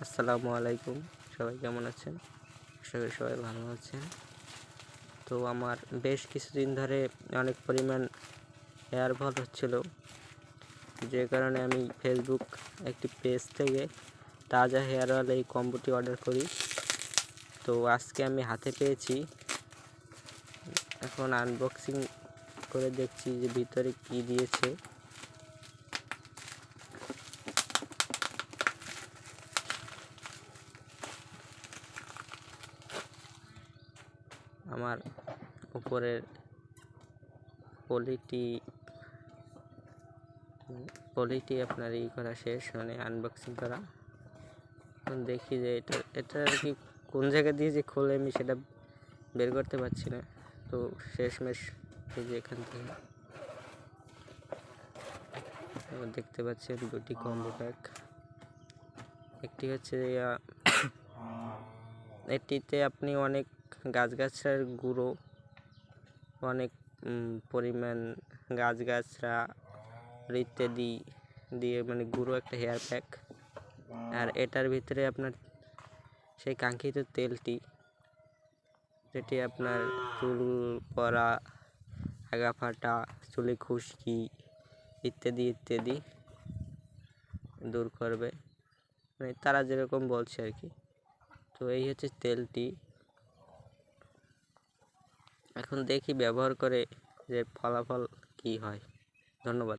আসসালামু আলাইকুম। সবাই কেমন আছেন? আশা করি সবাই ভালো আছেন। তো আমার বেশ কিছুদিন ধরে অনেক পরিমাণ হেয়ার ফল হচ্ছিল, যে কারণে আমি ফেসবুক একটি পেজ থেকে তাজা হেয়ার অয়েল এই কম্বোটি অর্ডার করি। তো আজকে আমি হাতে পেয়েছি। এখন আনবক্সিং করে দেখছি যে ভিতরে কি দিয়েছে। আমার উপরের পলিটি আপনার করা শেষ, মানে আনবক্সিং করা। এখন দেখি যে এটা আর কি কোন জায়গা দিয়ে যে খোলে আমি সেটা বের করতে পারছি না। তো শেষমেশ এই যে এখান থেকে দেখতে পাচ্ছেন দুটি কম্বো প্যাক। একটি হচ্ছে এটিতে আপনি অনেক গাছগাছড়ার গুঁড়ো, অনেক পরিমাণ গাছগাছড়া ইত্যাদি দিয়ে মানে গুঁড়ো একটা হেয়ার প্যাক। আর এটার ভিতরে আপনার সেই কাঙ্ক্ষিত তেলটি, যেটি আপনার চুল পড়া, আগা ফাটা, চুলে খুশকি ইত্যাদি ইত্যাদি দূর করবে, মানে তারা যেরকম বলছে আর কি। তো এই হচ্ছে তেলটি। এখন দেখি ব্যবহার করে যে ফলাফল কি হয়। ধন্যবাদ।